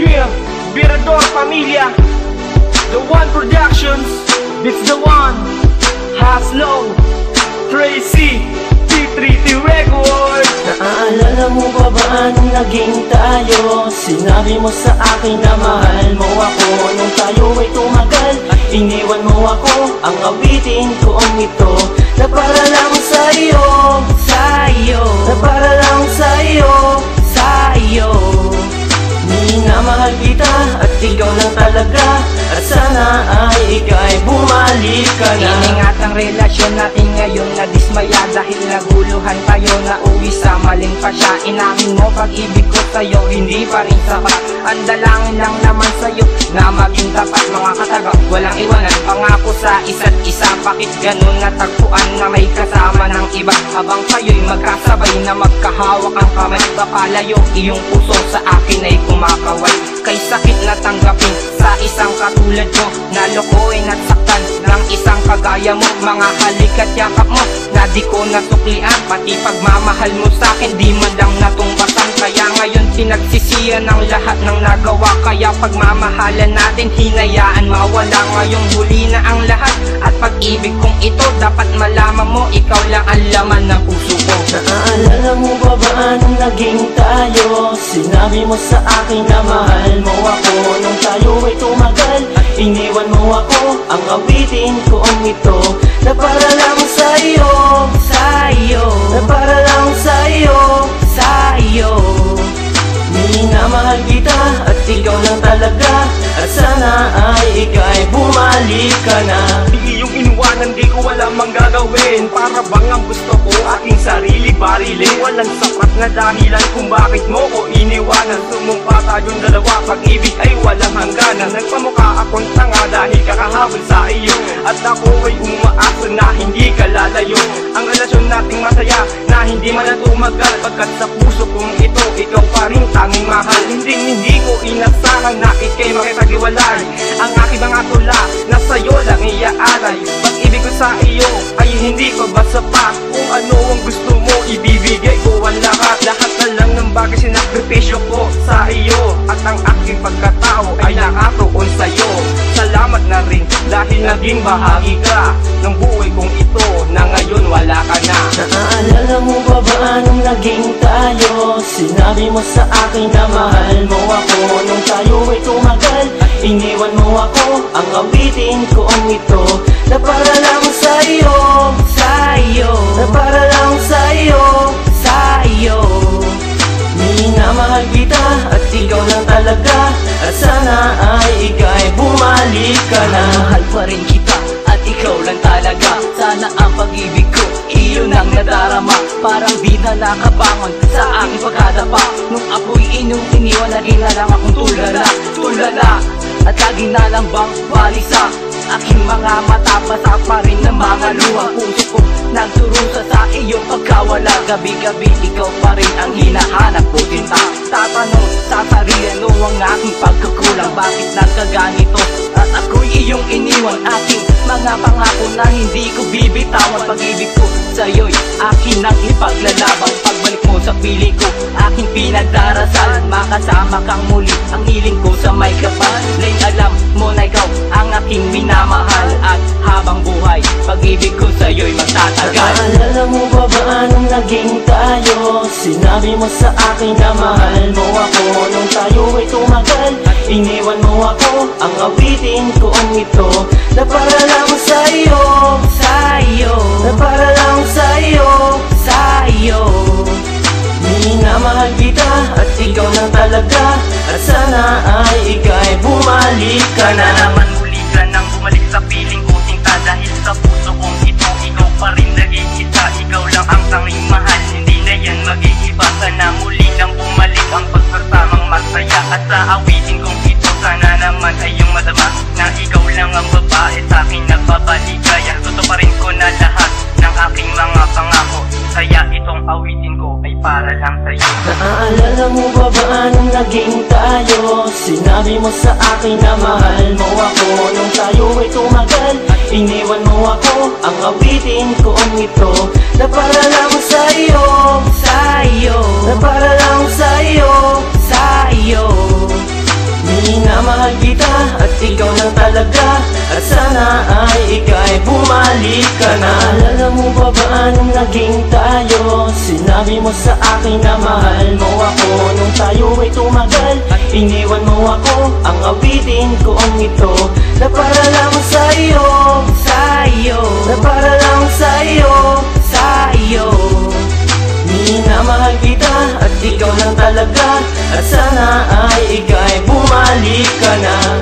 Yeah, Birador Familia, The One Productions, it's the one. Haslo, Tracy, T3T Records. Naaalala mo ba anong naging tayo? Sinabi mo sa akin na mahal mo ako. Nung tayo ay tumagal, iniwan mo ako. Ang awitin ko ang ito na para lang sa'yo, sa'yo, na para lang sa'yo, sa'yo. Minamahal kita at ikaw lang talaga, at sana ay ika'y bumalik ka na. Iningat ang relasyon natin ngayon na dismaya dahil naguluhan tayo na uwi sa maling pasya. Inamin mo pag-ibig ko sa'yo, hindi pa rin sapat. Ang dalangin lang naman sa'yo na maging tapat. Mga katagang walang iwanan, pangako sa isa't isa. Bakit ganun natagpuan na may kasama ng iba? Habang kayo'y magkasabay na magkahawak ang kamay, papalayo iyong puso sa akin ay kumakaway. Kay sakit na tanggapin sa isang katulad mo, nalokohin at saktan ng isang kagaya mo. Mga halik at yakap mo na di ko nasuklian, pati pagmamahal mo sa'kin di man lang natumbasan. Kaya ngayon pinagsisiyan ang lahat ng nagawa, kaya pagmamahalan natin hinayaan mawala. Ngayong huli na ang lahat at pag-ibig kong ito, dapat malaman mo ikaw lang ang laman ng puso ko. Naaalala mo ba anong naging tayo? Sinabi mo sa akin na mahal mo ako. Nung tayo ay tumagal, iniwan mo ako. Ang awitin ko ang ito na para lang sa'yo, sa'yo, na para lang sa'yo, sa'yo. Minamahal kita at ikaw lang talaga, at sana ay ika'y bumalik ka na. Di iyong inuwanan, di ko alam ang gagawin. Para bang ang gusto ko aking sarili barilin. Walang sapat na dahilan kung bakit mo ko iniwanan. Sumumpa tayong dalawa, pag-ibig ay walang hangganan. Nagpamukha akong tanga dahil kakahabol sa iyo, at ako ay umaasa na hindi ka lalayo. Ang relasyon nating masaya na hindi man na tumagal, pagkat sa puso kong ito ikaw pa rin tanging mahal. Hindi ko inasahan na ika'y makipag-iwalay. Ang aking mga tula na sa'yo lang iaalay. Pag-ibig ko sa iyo ay hindi pa ba sapat? Kung ano ang gusto mo, ibibigay ko ang lahat. Lahat na lang ng bagay sinakripisyo ko sa iyo, at ang aking pagkatao ay nakatuon sa'yo. Salamat na rin dahil naging bahagi ka ng buhay kong ito na ngayon wala ka na. Naaalala mo ba anong naging tayo? Sinabi mo sa akin na mahal mo ako. Nung tayo ay tumagal, iniwan mo ako. Ang awitin ko ang ito na para lang sa'yo, sa'yo, na para lang sa'yo, sa'yo. Minamahal kita at ikaw lang talaga, at sana ay ika'y bumalik ka na. Mahal pa rin kita at ikaw lang talaga, sana ang pag-ibig ko iyon ang nadarama. Parang di na nakabangon sa aking pagkadapa. Nung ako'y iniwan, lagi na lang akong tulala, tulala. At lagi na lang bang balisa aking mga mata, basa pa rin ng mga luha. Puso ko nagsurusa sa iyong pagkawala. Gabi-gabi ikaw pa rin ang hinahanap ko. Tatanong sa sarili ano ang aking pagkukulang, bakit nagkaganito at ako'y iyong iniwan. Aking mga pangako na hindi ko bibitawan. Pag-ibig ko sa'yo'y akin ang ipaglalaban. Pagbalik mo sa piling ko, aking pinagdarasal, makasama kang muli. Ang hiling ko sa may kapal, Lane, alam mo na ikaw ang aking minamahal. At habang buhay, pag-ibig ko sa'yo'y magtatagal. Naaalala mo ba anong naging tayo? Sinabi mo sa akin na mahal mo ako. Nung tayo ay tumagal, iniwan mo ako. Ang awitin ko ang ito na para lang sa'yo, sa'yo, na para lang sa'yo, sa'yo. Minamahal kita at ikaw lang talaga, at sana ay ika'y bumalik ka na. Naman muli ka nang bumalik sa piling ko, sinta, dahil sa puso kong ito ikaw pa rin nag-iisa. Ikaw lang ang tanging mahal, hindi na yan mag-iiba. Sana muli kang bumalik, ang pagsasamang masaya. At sa awitin kong ito, sana naman ay yung madama na ikaw lang ang babae sa akin nagpapaligaya. Totoo pa rin ko na lahat ng aking mga pangako, kaya itong awitin ko ay para lang sa'yo. Naaalala mo ba anong naging tayo? Sinabi mo sa akin na mahal mo ako. Nung tayo ay tumagal, iniwan mo ako. Ang awitin ko ang ito na para lang sa'yo, sa'yo, na para lang sa'yo, sa'yo. at sana ay ika'y bumalik ka na. Alala mo ba nung naging tayo? Sinabi mo sa akin na mahal mo ako. Nung tayo ay tumagal, iniwan mo ako. Ang awitin ko ang ito na para lang sa'yo, na para lang sa'yo, minamahal kita at ikaw lang talaga, at sana ay ika'y bumalik ka na.